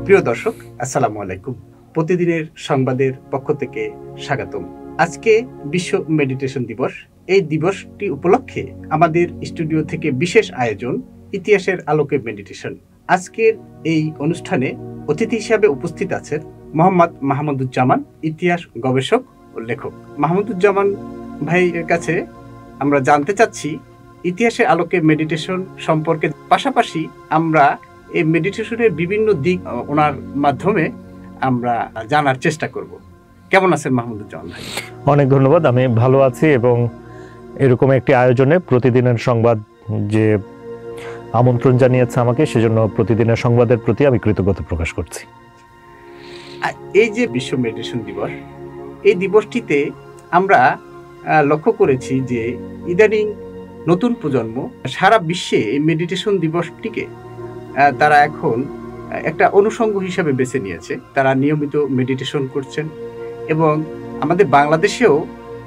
প্রিয় দর্শক, আসসালামু আলাইকুম। প্রতিদিনের সংবাদের পক্ষ থেকে স্বাগতম। আজকে বিশ্ব মেডিটেশন দিবস। এই দিবসটি উপলক্ষে আমাদের স্টুডিও থেকে বিশেষ আয়োজন, ইতিহাসের আলোকে মেডিটেশন। আজকের এই অনুষ্ঠানে অতিথি হিসাবে উপস্থিত আছেন মোহাম্মদ মাহমুদুজ্জামান, ইতিহাস গবেষক ও লেখক। মাহমুদুজ্জামান ভাইয়ের কাছে আমরা জানতে চাচ্ছি ইতিহাসের আলোকে মেডিটেশন সম্পর্কে। পাশাপাশি আমরা এই মেডিটেশনের বিভিন্ন দিক ওনার মাধ্যমে আমরা জানার চেষ্টা করব। কেমন আছেন মাহমুদুজ্জামান ভাই? অনেক ধন্যবাদ, আমি ভালো আছি এবং এরকম একটি আয়োজনে প্রতিদিনের সংবাদ যে আমন্ত্রণ জানিয়েছে আমাকে, সেজন্য প্রতিদিনের সংবাদের প্রতি আমি কৃতজ্ঞতা প্রকাশ করছি। এই যে বিশ্ব মেডিটেশন দিবস, এই দিবসটিতে আমরা লক্ষ্য করেছি যে ইদানিং নতুন প্রজন্ম সারা বিশ্বে এই মেডিটেশন দিবসটিকে তারা এখন একটা অনুষঙ্গ হিসাবে বেছে নিয়েছে। তারা নিয়মিত মেডিটেশন করছেন এবং আমাদের বাংলাদেশেও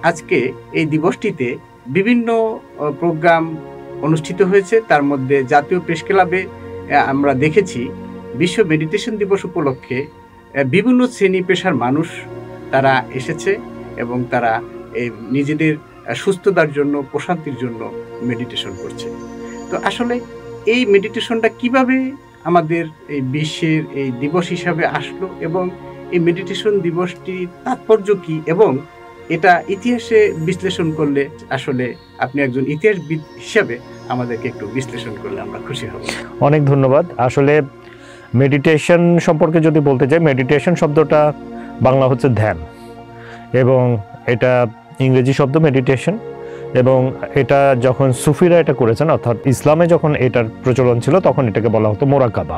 আজকে এই দিবসটিতে বিভিন্ন প্রোগ্রাম অনুষ্ঠিত হয়েছে। তার মধ্যে জাতীয় প্রেস ক্লাবে আমরা দেখেছি বিশ্ব মেডিটেশন দিবস উপলক্ষে বিভিন্ন শ্রেণী পেশার মানুষ তারা এসেছে এবং তারা এই নিজেদের সুস্থতার জন্য, প্রশান্তির জন্য মেডিটেশন করছে। তো আসলে এই মেডিটেশনটা কিভাবে আমাদের এই বিশ্বের এই দিবস হিসাবে আসলো এবং এই মেডিটেশন দিবসটির তাৎপর্য কি, এবং এটা ইতিহাসে বিশ্লেষণ করলে আসলে আপনি একজন ইতিহাসবিদ হিসাবে আমাদেরকে একটু বিশ্লেষণ করলে আমরা খুশি হব। অনেক ধন্যবাদ। আসলে মেডিটেশন সম্পর্কে যদি বলতে চাই, মেডিটেশন শব্দটা বাংলা হচ্ছে ধ্যান এবং এটা ইংরেজি শব্দ মেডিটেশন, এবং এটা যখন সুফিরা এটা করেছেন, অর্থাৎ ইসলামে যখন এটার প্রচলন ছিল তখন এটাকে বলা হতো মোরাকাবা।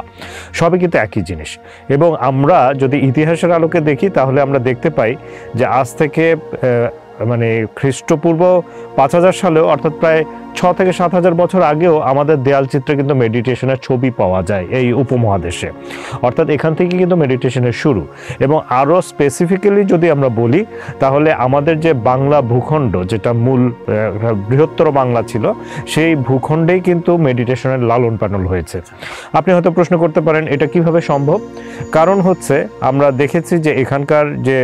সবই কিন্তু একই জিনিস। এবং আমরা যদি ইতিহাসের আলোকে দেখি তাহলে আমরা দেখতে পাই যে আজ থেকে খ্রিস্টপূর্ব 5000 সালেও, অর্থাৎ প্রায় 6 থেকে 7000 বছর আগেও আমাদের দেয়াল চিত্রে কিন্তু মেডিটেশনের ছবি পাওয়া যায় এই উপমহাদেশে। অর্থাৎ এখান থেকে কিন্তু মেডিটেশনের শুরু। এবং আরও স্পেসিফিক্যালি যদি আমরা বলি তাহলে আমাদের যে বাংলা ভূখণ্ড, যেটা মূল বৃহত্তর বাংলা ছিল, সেই ভূখণ্ডেই কিন্তু মেডিটেশনের লালন পালন হয়েছে। আপনি হয়তো প্রশ্ন করতে পারেন এটা কিভাবে সম্ভব। কারণ হচ্ছে আমরা দেখেছি যে এখানকার যে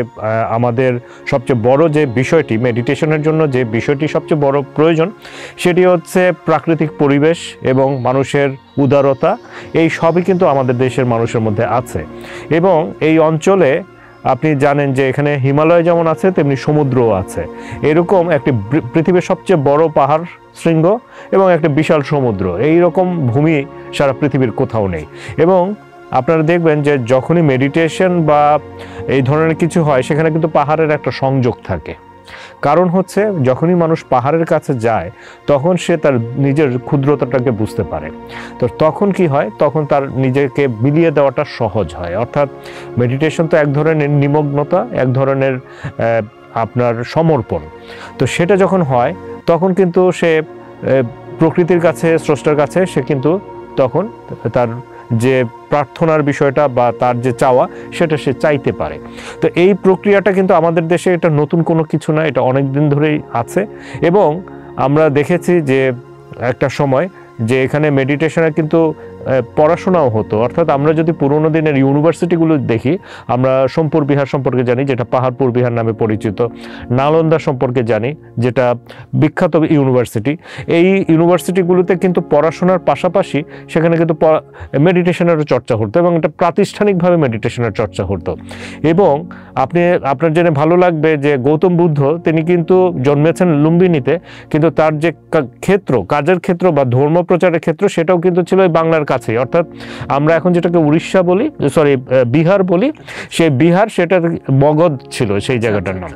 আমাদের সবচেয়ে বড় যে বিষয়টি, মেডিটেশনের জন্য যে বিষয়টি সবচেয়ে বড় প্রয়োজন, সেটি হচ্ছে প্রাকৃতিক পরিবেশ এবং মানুষের উদারতা। এই সবই কিন্তু আমাদের দেশের মানুষের মধ্যে আছে। এবং এই অঞ্চলে আপনি জানেন যে এখানে হিমালয় যেমন আছে তেমনি সমুদ্রও আছে। এরকম একটি পৃথিবীর সবচেয়ে বড় পাহাড় শৃঙ্গ এবং একটা বিশাল সমুদ্র, এই রকম ভূমি সারা পৃথিবীর কোথাও নেই। এবং আপনারা দেখবেন যে যখনই মেডিটেশন বা এই ধরনের কিছু হয় সেখানে কিন্তু পাহাড়ের একটা সংযোগ থাকে। কারণ হচ্ছে যখনই মানুষ পাহাড়ের কাছে যায় তখন সে তার নিজের ক্ষুদ্রতাটাকে বুঝতে পারে। তো তখন কি হয়, তখন তার নিজেকে বিলিয়ে দেওয়াটা সহজ হয়। অর্থাৎ মেডিটেশন তো এক ধরনের নিমগ্নতা, এক ধরনের আপনার সমর্পণ। তো সেটা যখন হয় তখন কিন্তু সে প্রকৃতির কাছে, স্রষ্টার কাছে সে কিন্তু তখন তার যে প্রার্থনার বিষয়টা বা তার যে চাওয়া সেটা সে চাইতে পারে। তো এই প্রক্রিয়াটা কিন্তু আমাদের দেশে এটা নতুন কোনো কিছু না, এটা অনেক দিন ধরেই আছে। এবং আমরা দেখেছি যে একটা সময় যে এখানে মেডিটেশনের কিন্তু পড়াশোনাও হতো। অর্থাৎ আমরা যদি পুরোনো দিনের ইউনিভার্সিটিগুলো দেখি, আমরা সোমপুর বিহার সম্পর্কে জানি যেটা পাহাড়পুর বিহার নামে পরিচিত, নালন্দা সম্পর্কে জানি যেটা বিখ্যাত ইউনিভার্সিটি। এই ইউনিভার্সিটিগুলোতে কিন্তু পড়াশোনার পাশাপাশি সেখানে কিন্তু মেডিটেশনেরও চর্চা হতো এবং এটা প্রাতিষ্ঠানিকভাবে মেডিটেশনের চর্চা হতো। এবং আপনার জেনে ভালো লাগবে যে গৌতম বুদ্ধ তিনি কিন্তু জন্মেছেন লুম্বিনীতে, কিন্তু তার যে ক্ষেত্র, কাজের ক্ষেত্র বা ধর্ম প্রচারের ক্ষেত্র, সেটাও কিন্তু ছিল বাংলার কাছে। অর্থাৎ আমরা এখন যেটাকে উড়িষ্যা বলি, বিহার বলি, সেই বিহার সেটা মগধ ছিল সেই জায়গাটার নাম।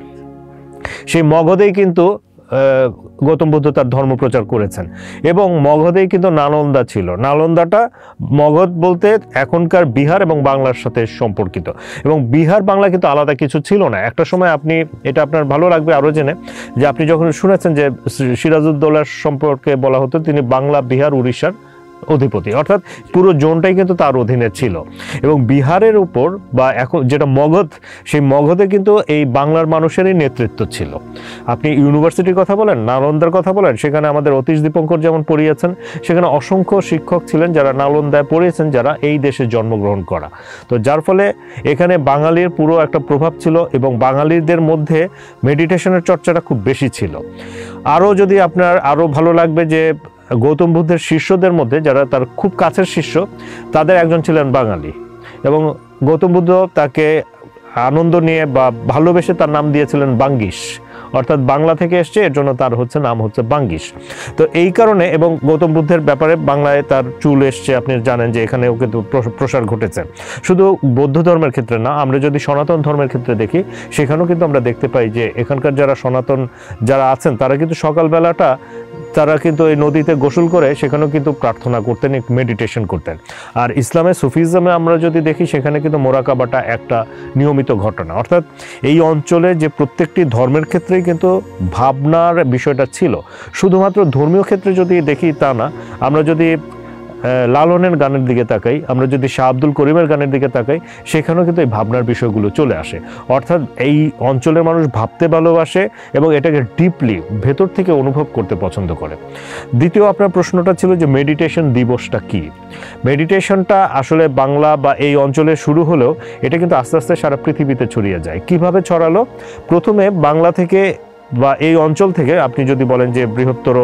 সেই মগধেই কিন্তু গৌতম বুদ্ধ তার ধর্ম প্রচার করেছেন এবং মগধেই কিন্তু নালন্দা ছিল। নালন্দাটা মগধ বলতে এখনকার বিহার এবং বাংলার সাথে সম্পর্কিত, এবং বিহার বাংলা কিন্তু আলাদা কিছু ছিল না একটা সময়। আপনি এটা আপনার ভালো লাগবে আরও জেনে যে আপনি যখন শুনেছেন যে সিরাজউদ্দৌলার সম্পর্কে বলা হতো তিনি বাংলা, বিহার, উড়িষ্যার অধিপতি, অর্থাৎ পুরো জোনটাই কিন্তু তার অধীনে ছিল। এবং বিহারের উপর বা এখন যেটা মগধ, সেই মগধে কিন্তু এই বাংলার মানুষেরই নেতৃত্ব ছিল। আপনি ইউনিভার্সিটির কথা বলেন, নালন্দার কথা বলেন, সেখানে আমাদের অতীশ দীপঙ্কর যেমন পড়িয়েছেন, সেখানে অসংখ্য শিক্ষক ছিলেন যারা নালন্দায় পড়িয়েছেন, যারা এই দেশে জন্মগ্রহণ করা। তো যার ফলে এখানে বাঙালির পুরো একটা প্রভাব ছিল এবং বাঙালিদের মধ্যে মেডিটেশনের চর্চাটা খুব বেশি ছিল। আরও যদি আপনার আরও ভালো লাগবে যে গৌতম বুদ্ধের শিষ্যদের মধ্যে যারা তার খুব কাছের শিষ্য, তাদের একজন ছিলেন বাঙালি, এবং গৌতম বুদ্ধ তাকে আনন্দ নিয়ে বা ভালোবেসে তার নাম দিয়েছিলেন বাঙ্গিস, অর্থাৎ বাংলা থেকে এসছে, এর জন্য তার নাম হচ্ছে বাঙ্গিস। তো এই কারণে, এবং গৌতম বুদ্ধের ব্যাপারে বাংলায় তার চুল এসছে, আপনি জানেন যে এখানেও কিন্তু প্রসার ঘটেছে। শুধু বৌদ্ধ ধর্মের ক্ষেত্রে না, আমরা যদি সনাতন ধর্মের ক্ষেত্রে দেখি, সেখানেও কিন্তু আমরা দেখতে পাই যে এখানকার যারা সনাতন যারা আছেন, তারা কিন্তু সকালবেলাটা তারা কিন্তু এই নদীতে গোসল করে সেখানেও কিন্তু প্রার্থনা করতেন, মেডিটেশন করতেন। আর ইসলামে, সুফিজমে আমরা যদি দেখি, সেখানে কিন্তু মোরাকাবাটা একটা নিয়মিত ঘটনা। অর্থাৎ এই অঞ্চলে যে প্রত্যেকটি ধর্মের ক্ষেত্রেই কিন্তু ভাবনার বিষয়টা ছিল। শুধুমাত্র ধর্মীয় ক্ষেত্রে যদি দেখি তা না, আমরা যদি লালনের গানের দিকে তাকাই, আমরা যদি শাহ আব্দুল করিমের গানের দিকে তাকাই, সেখানেও কিন্তু এই ভাবনার বিষয়গুলো চলে আসে। অর্থাৎ এই অঞ্চলের মানুষ ভাবতে ভালোবাসে এবং এটাকে ডিপলি ভেতর থেকে অনুভব করতে পছন্দ করে। দ্বিতীয় আপনার প্রশ্নটা ছিল যে মেডিটেশন দিবসটা কি। মেডিটেশনটা আসলে বাংলা বা এই অঞ্চলে শুরু হলেও এটা কিন্তু আস্তে আস্তে সারা পৃথিবীতে ছড়িয়ে যায়। কিভাবে ছড়ালো? প্রথমে বাংলা থেকে বা এই অঞ্চল থেকে, আপনি যদি বলেন যে বৃহত্তর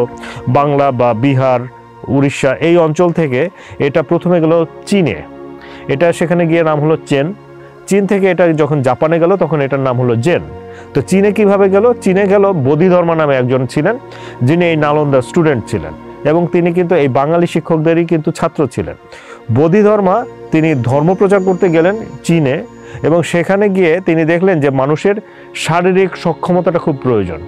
বাংলা বা বিহার, উড়িষ্যা, এই অঞ্চল থেকে এটা প্রথমে গেল চীনে, এটা সেখানে গিয়ে নাম হলো চেন। চীন থেকে এটা যখন জাপানে গেল, তখন এটার নাম হলো জেন। তো চীনে কিভাবে গেল? চীনে গেল বোধিধর্মা নামে একজন ছিলেন, যিনি এই নালন্দার স্টুডেন্ট ছিলেন, এবং তিনি কিন্তু এই বাঙালি শিক্ষকদেরই কিন্তু ছাত্র ছিলেন। বোধিধর্মা তিনি ধর্ম প্রচার করতে গেলেন চীনে, এবং সেখানে গিয়ে তিনি দেখলেন যে মানুষের শারীরিক সক্ষমতাটা খুব প্রয়োজন।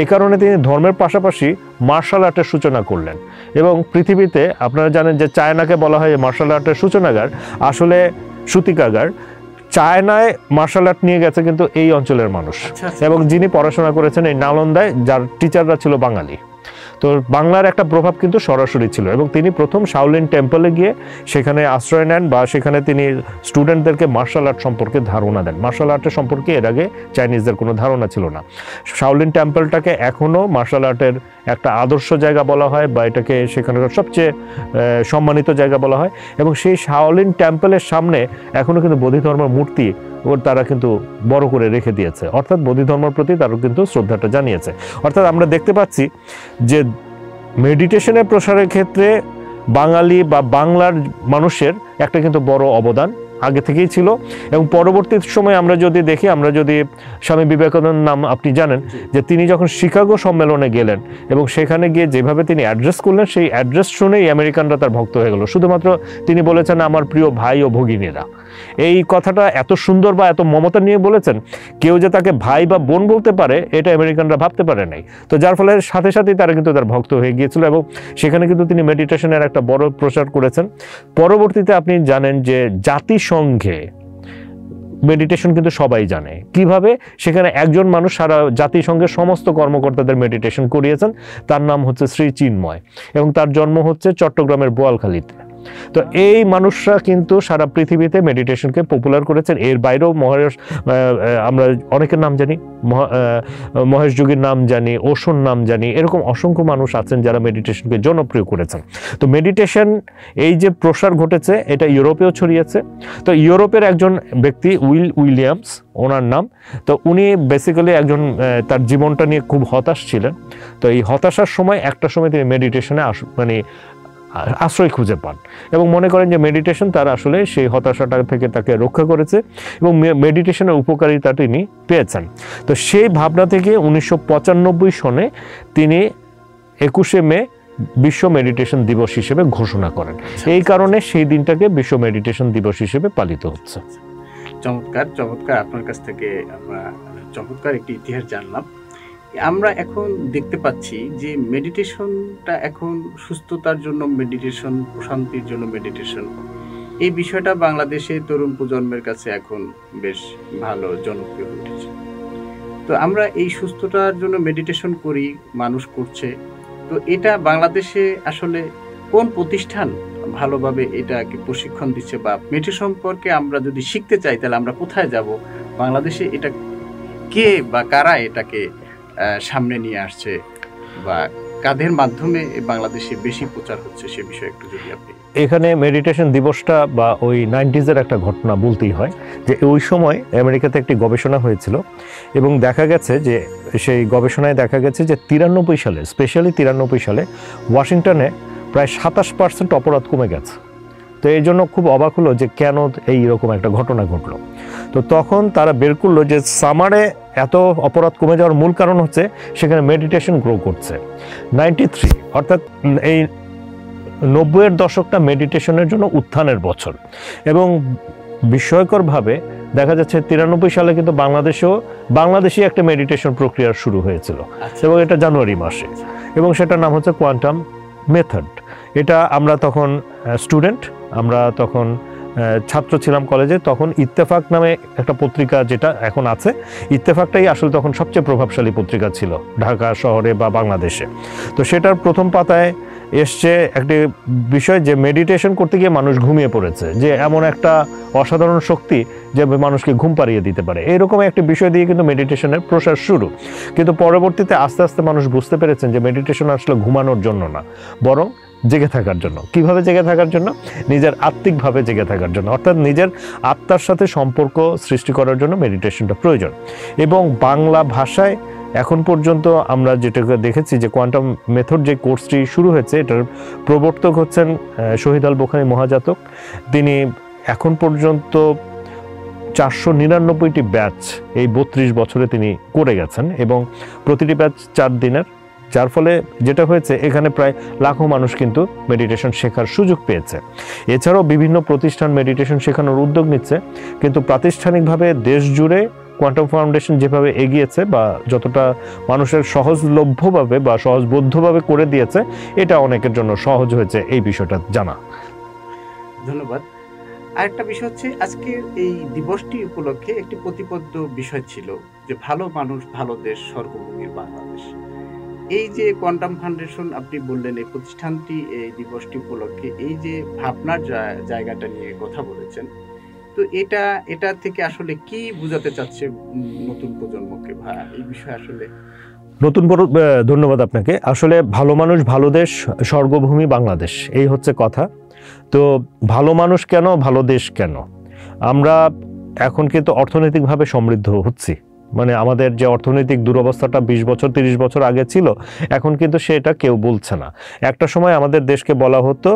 এই কারণে তিনি ধর্মের পাশাপাশি মার্শাল আর্টের সূচনা করলেন। এবং পৃথিবীতে আপনারা জানেন যে চায়নাকে বলা হয় মার্শাল আর্টের সূচনাগার, আসলে সূতিকাগার। চায়নায় মার্শাল আর্ট নিয়ে গেছে কিন্তু এই অঞ্চলের মানুষ, এবং যিনি পড়াশোনা করেছেন এই নালন্দায়, যার টিচাররা ছিল বাঙালি। তো বাংলার একটা প্রভাব কিন্তু সরাসরি ছিল, এবং তিনি প্রথম শাওলিন টেম্পলে গিয়ে সেখানে আশ্রয় নেন, বা সেখানে তিনি স্টুডেন্টদেরকে মার্শাল আর্ট সম্পর্কে ধারণা দেন। মার্শাল আর্টের সম্পর্কে এর আগে চাইনিজদের কোনো ধারণা ছিল না। শাওলিন টেম্পলটাকে এখনও মার্শাল আর্টের একটা আদর্শ জায়গা বলা হয়, বা এটাকে সেখানকার সবচেয়ে সম্মানিত জায়গা বলা হয়। এবং সেই শাওলিন টেম্পলের সামনে এখনও কিন্তু বোধিধর্মের মূর্তি তারা কিন্তু বড় করে রেখে দিয়েছে, অর্থাৎ বোধিধর্মের প্রতি তারা কিন্তু শ্রদ্ধাটা জানিয়েছে। অর্থাৎ আমরা দেখতে পাচ্ছি যে মেডিটেশনের প্রসারের ক্ষেত্রে বাঙালি বা বাংলার মানুষের একটা কিন্তু বড় অবদান আগে থেকেই ছিল। এবং পরবর্তী সময় আমরা যদি দেখি, আমরা যদি স্বামী বিবেকানন্দের নাম আপনি জানেন, যে তিনি যখন শিকাগো সম্মেলনে গেলেন এবং সেখানে গিয়ে যেভাবে তিনি অ্যাড্রেস করলেন, সেই অ্যাড্রেস শুনেই আমেরিকানরা তার ভক্ত হয়ে গেল। শুধুমাত্র তিনি বলেছেন আমার প্রিয় ভাই ও ভগিনীরা, এই কথাটা এত সুন্দর বা এত মমতা নিয়ে বলেছেন, কেউ যে তাকে ভাই বা বোন বলতে পারে এটা আমেরিকানরা ভাবতে পারে নাই। তো যার ফলে সাথে সাথেই তারা কিন্তু তার ভক্ত হয়ে গিয়েছিল, এবং সেখানে কিন্তু তিনি মেডিটেশনের একটা বড় প্রচার করেছেন। পরবর্তীতে আপনি জানেন যে জাতিসংঘে মেডিটেশন কিন্তু সবাই জানে কিভাবে, সেখানে একজন মানুষ সারা জাতিসংঘের সমস্ত কর্মকর্তাদের মেডিটেশন করিয়েছেন, তার নাম হচ্ছে শ্রী চিন্ময়, এবং তার জন্ম হচ্ছে চট্টগ্রামের বোয়ালখালীতে। তো এই মানুষরা কিন্তু সারা পৃথিবীতে মেডিটেশনকে পপুলার করেছেন। এর বাইরেও আমরা অনেকের নাম জানি, মহেশ যোগীর নাম জানি, ওশোর নাম জানি, এরকম অসংখ্য মানুষ আছেন যারা মেডিটেশনকে জনপ্রিয় করেছেন। তো মেডিটেশন এই যে প্রসার ঘটেছে, এটা ইউরোপেও ছড়িয়েছে। তো ইউরোপের একজন ব্যক্তি উইলিয়ামস ওনার নাম, তো উনি বেসিক্যালি একজন তার জীবনটা নিয়ে খুব হতাশ ছিলেন। তো এই হতাশার সময় একটা সময় তিনি মেডিটেশনে আশ্রয় খুঁজে পান, এবং মনে করেন যে মেডিটেশন তার আসলে সেই হতাশাটা থেকে তাকে রক্ষা করেছে, এবং মেডিটেশনের উপকারিতা তিনি পেয়েছেন। তো সেই ভাবনা থেকে 1995 সনে তিনি 21শে মে বিশ্ব মেডিটেশন দিবস হিসেবে ঘোষণা করেন। এই কারণে সেই দিনটাকে বিশ্ব মেডিটেশন দিবস হিসেবে পালিত হচ্ছে। চমৎকার চমৎকার, আপনার কাছ থেকে আমরা চমৎকার একটি ইতিহাস জানলাম। আমরা এখন দেখতে পাচ্ছি যে মেডিটেশনটা এখন সুস্থতার জন্য মেডিটেশন, প্রশান্তির জন্য মেডিটেশন, এই বিষয়টা বাংলাদেশে তরুণ প্রজন্মের কাছে এখন বেশ ভালো জনপ্রিয় হয়ে উঠেছে। তো আমরা এই সুস্থতার জন্য মেডিটেশন করি, মানুষ করছে। তো এটা বাংলাদেশে আসলে কোন প্রতিষ্ঠান ভালোভাবে এটাকে প্রশিক্ষণ দিচ্ছে, বা মেডিটেশন সম্পর্কে আমরা যদি শিখতে চাই তাহলে আমরা কোথায় যাব? বাংলাদেশে এটা কে বা কারা এটাকে সামনে নিয়ে আসছে, বা কাদের মাধ্যমে বাংলাদেশে বেশি প্রচার হচ্ছে, সে বিষয়ে একটু যদি আপনি। এখানে মেডিটেশন দিবসটা বা ওই 90s একটা ঘটনা বলতেই হয়, যে ওই সময় আমেরিকাতে একটি গবেষণা হয়েছিল এবং দেখা গেছে যে সেই গবেষণায় দেখা গেছে যে 93 সালে, স্পেশালি 93 সালে ওয়াশিংটনে প্রায় 27% অপরাধ কমে গেছে। তো এই জন্য খুব অবাক হলো যে কেন এইরকম একটা ঘটনা ঘটলো। তো তখন তারা বের করলো যে সামারে এত অপরাধ কমে যাওয়ার মূল কারণ হচ্ছে সেখানে মেডিটেশন গ্রো করছে। 93 অর্থাৎ এই 90-এর দশকটা মেডিটেশনের জন্য উত্থানের বছর। এবং বিস্ময়করভাবে দেখা যাচ্ছে 93 সালে কিন্তু বাংলাদেশে একটা মেডিটেশন প্রক্রিয়া শুরু হয়েছিল, এবং এটা জানুয়ারি মাসে, এবং সেটার নাম হচ্ছে কোয়ান্টাম মেথড। এটা আমরা তখন স্টুডেন্ট, আমরা তখন ছাত্র ছিলাম কলেজে, তখন ইত্তেফাক নামে একটা পত্রিকা যেটা এখন আছে, ইত্তেফাকটাই আসলে তখন সবচেয়ে প্রভাবশালী পত্রিকা ছিল ঢাকা শহরে বা বাংলাদেশে। তো সেটার প্রথম পাতায় এসছে একটি বিষয় যে মেডিটেশন করতে গিয়ে মানুষ ঘুমিয়ে পড়েছে, যে এমন একটা অসাধারণ শক্তি যে মানুষকে ঘুম পাড়িয়ে দিতে পারে। এইরকম একটি বিষয় দিয়ে কিন্তু মেডিটেশনের প্রসার শুরু। কিন্তু পরবর্তীতে আস্তে আস্তে মানুষ বুঝতে পেরেছেন যে মেডিটেশন আসলে ঘুমানোর জন্য না, বরং জেগে থাকার জন্য। কিভাবে জেগে থাকার জন্য? নিজের আত্মিকভাবে জেগে থাকার জন্য, অর্থাৎ নিজের আত্মার সাথে সম্পর্ক সৃষ্টি করার জন্য মেডিটেশনটা প্রয়োজন। এবং বাংলা ভাষায় এখন পর্যন্ত আমরা যেটা দেখেছি যে কোয়ান্টাম মেথড যে কোর্সটি শুরু হয়েছে, এটার প্রবর্তক হচ্ছেন শহীদ আল বুখারী মহাজাতক। তিনি এখন পর্যন্ত 499টি ব্যাচ এই 32 বছরে তিনি করে গেছেন, এবং প্রতিটি ব্যাচ 4 দিনের, যার ফলে যেটা হয়েছে এখানে প্রায় লাখো মানুষ কিন্তু মেডিটেশন শেখার সুযোগ পেয়েছে। এছাড়াও বিভিন্ন প্রতিষ্ঠান মেডিটেশন শেখানোর উদ্যোগ নিচ্ছে, কিন্তু প্রাতিষ্ঠানিকভাবে দেশ জুড়ে কোয়ান্টাম ফাউন্ডেশন যেভাবে এগিয়েছে বা যতটা মানুষের সহজলভ্যভাবে বা সহজবোধ্যভাবে করে দিয়েছে, এটা অনেকের জন্য সহজ হয়েছে এই বিষয়টা জানা। ধন্যবাদ। আরেকটা বিষয় হচ্ছে, আজকের এই দিবসটি উপলক্ষে একটি প্রতিপাদ্য বিষয় ছিল যে ভালো মানুষ ভালো দেশ, স্বর্গভূমির বাংলাদেশ। এই যে কোয়ান্টাম ফাউন্ডেশন আপনি বললেন, এই প্রতিষ্ঠানটি এই দিবসটি উপলক্ষে এই যে ভাবনার জায়গাটা নিয়ে কথা বলেছেন, তো এটা থেকে আসলে কি বোঝাতে চাচ্ছে নতুন প্রজন্মকে, বা এই বিষয়ে আসলে ধন্যবাদ আপনাকে। আসলে ভালো মানুষ ভালো দেশ, স্বর্গভূমি বাংলাদেশ, এই হচ্ছে কথা। তো ভালো মানুষ কেন, ভালো দেশ কেন? আমরা এখন কিন্তু অর্থনৈতিকভাবে সমৃদ্ধ হচ্ছি, মানে আমাদের যে অর্থনৈতিক দুরবস্থাটা 20 বছর 30 বছর আগে ছিল, এখন কিন্তু সেটা কেউ বলছে না। একটা সময় আমাদের দেশকে বলা হতো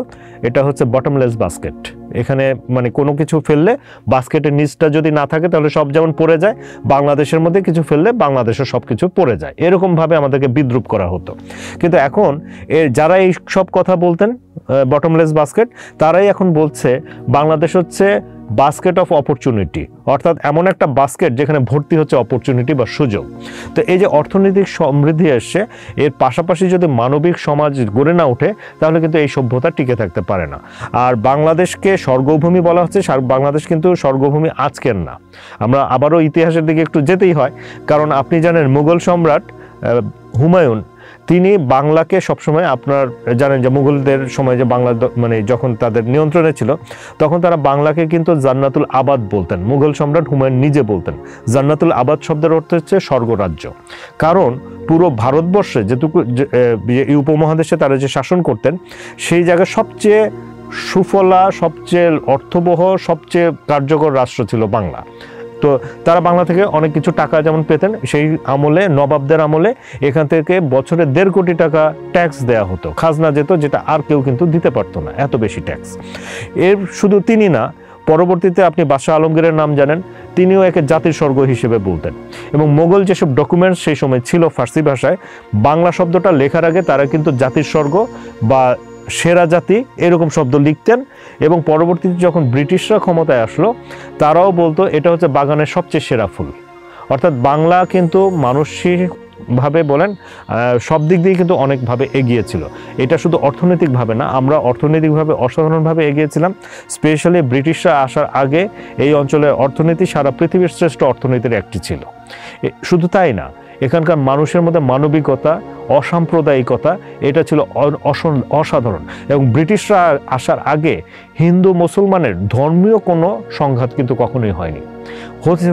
এটা হচ্ছে বটমলেস বাস্কেট, এখানে মানে কোনো কিছু ফেললে বাস্কেটের নিচটা যদি না থাকে তাহলে সব যেমন পড়ে যায়, বাংলাদেশের মধ্যে কিছু ফেললে বাংলাদেশের সব কিছু পড়ে যায়, এরকমভাবে আমাদেরকে বিদ্রুপ করা হতো। কিন্তু এখন যারা এই সব কথা বলতেন বটমলেস বাস্কেট, তারাই এখন বলছে বাংলাদেশ হচ্ছে বাস্কেট অফ অপরচুনিটি, অর্থাৎ এমন একটা বাস্কেট যেখানে ভর্তি হচ্ছে অপরচুনিটি বা সুযোগ। তো এই যে অর্থনৈতিক সমৃদ্ধি এসছে, এর পাশাপাশি যদি মানবিক সমাজ গড়ে না ওঠে তাহলে কিন্তু এই সভ্যতা টিকে থাকতে পারে না। আর বাংলাদেশকে স্বর্গভূমি বলা হচ্ছে, বাংলাদেশ কিন্তু স্বর্গভূমি আজকের না। আমরা আবারও ইতিহাসের দিকে একটু যেতেই হয়, কারণ আপনি জানেন মুঘল সম্রাট হুমায়ুন, তিনি বাংলাকে সবসময়, আপনার জানেন যে মুঘলদের সময় যে বাংলা মানে যখন তাদের নিয়ন্ত্রণে ছিল, তখন তারা বাংলাকে কিন্তু জান্নাতুল আবাদ বলতেন। মুঘল সম্রাট হুমায়ুন নিজে বলতেন জান্নাতুল আবাদ শব্দের অর্থ হচ্ছে স্বর্গরাজ্য। কারণ পুরো ভারতবর্ষে যেটুকু এই উপমহাদেশে তারা যে শাসন করতেন, সেই জায়গায় সবচেয়ে সুফলা, সবচেয়ে অর্থবহ, সবচেয়ে কার্যকর রাষ্ট্র ছিল বাংলা। তো তারা বাংলা থেকে অনেক কিছু টাকা যেমন পেতেন, সেই আমলে নবাবদের আমলে এখান থেকে বছরে 1.5 কোটি টাকা ট্যাক্স দেওয়া হতো, খাজনা যেত, যেটা আর কেউ কিন্তু দিতে পারতো না, এত বেশি ট্যাক্স। এর শুধু তিনি না, পরবর্তীতে আপনি বাদশাহ আলমগীরের নাম জানেন, তিনিও একে জাতির স্বর্গ হিসেবে বলতেন। এবং মোগল যেসব ডকুমেন্টস সেই সময় ছিল ফার্সি ভাষায়, বাংলা শব্দটা লেখার আগে তারা কিন্তু জাতির স্বর্গ বা সেরা জাতি এরকম শব্দ লিখতেন। এবং পরবর্তীতে যখন ব্রিটিশরা ক্ষমতায় আসলো, তারাও বলতো এটা হচ্ছে বাগানের সবচেয়ে সেরা ফুল। অর্থাৎ বাংলা কিন্তু মানসিকভাবে বলেন সব দিক দিয়ে কিন্তু অনেকভাবে এগিয়েছিল। এটা শুধু অর্থনৈতিকভাবে না, আমরা অর্থনৈতিকভাবে অসাধারণভাবে এগিয়েছিলাম। স্পেশালি ব্রিটিশরা আসার আগে এই অঞ্চলের অর্থনীতি সারা পৃথিবীর শ্রেষ্ঠ অর্থনীতির একটি ছিল। শুধু তাই না, এখানকার মানুষের মধ্যে মানবিকতা, অসাম্প্রদায়িকতা, এটা ছিল অসাধারণ। এবং ব্রিটিশরা আসার আগে হিন্দু মুসলমানের ধর্মীয় কোনো সংঘাত কিন্তু কখনোই হয়নি।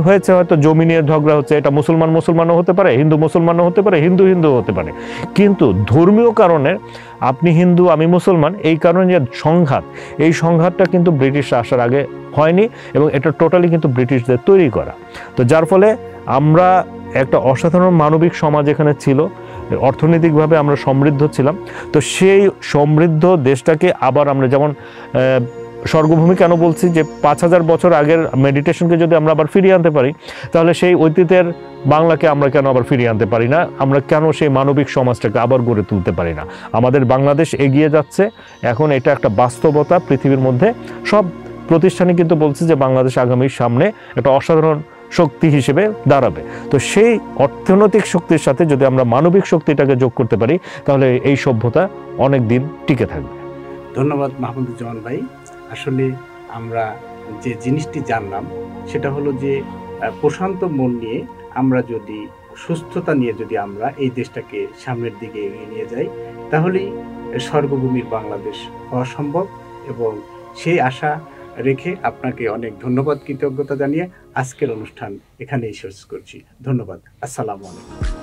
হয়েছে হয়তো জমি নিয়ে ঝগড়া হচ্ছে, এটা মুসলমান মুসলমানও হতে পারে, হিন্দু মুসলমানও হতে পারে, হিন্দু হিন্দু হতে পারে, কিন্তু ধর্মীয় কারণে আপনি হিন্দু আমি মুসলমান এই কারণে যে সংঘাত, এই সংঘাতটা কিন্তু ব্রিটিশরা আসার আগে হয়নি এবং এটা টোটালি কিন্তু ব্রিটিশদের তৈরি করা। তো যার ফলে আমরা একটা অসাধারণ মানবিক সমাজ এখানে ছিল, অর্থনৈতিকভাবে আমরা সমৃদ্ধ ছিলাম। তো সেই সমৃদ্ধ দেশটাকে আবার আমরা যেমন স্বর্গভূমি কেন বলছি, যে 5000 বছর আগের মেডিটেশনকে যদি আমরা আবার ফিরিয়ে আনতে পারি, তাহলে সেই অতীতের বাংলাকে আমরা কেন আবার ফিরিয়ে আনতে পারি না? আমরা কেন সেই মানবিক সমাজটাকে আবার গড়ে তুলতে পারি না? আমাদের বাংলাদেশ এগিয়ে যাচ্ছে, এখন এটা একটা বাস্তবতা পৃথিবীর মধ্যে। সব প্রতিষ্ঠানে কিন্তু বলছে যে বাংলাদেশ আগামীর সামনে একটা অসাধারণ শক্তি হিসেবে দাঁড়াবে। তো সেই অর্থনৈতিক শক্তির সাথে যদি আমরা মানবিক শক্তিটাকে যোগ করতে পারি, তাহলে এই সভ্যতা অনেক দিন টিকে থাকবে। ধন্যবাদ মাহমুদুজ্জামান ভাই। আসলে আমরা যে জিনিসটি জানলাম সেটা হলো যে প্রশান্ত মন নিয়ে আমরা যদি সুস্থতা নিয়ে যদি আমরা এই দেশটাকে সামনের দিকে এগিয়ে নিয়ে যাই, তাহলেই স্বর্গভূমির বাংলাদেশ হওয়া সম্ভব। এবং সেই আশা রেখে আপনাকে অনেক ধন্যবাদ, কৃতজ্ঞতা জানিয়ে আজকের অনুষ্ঠান এখানেই শেষ করছি। ধন্যবাদ। আসসালামু আলাইকুম।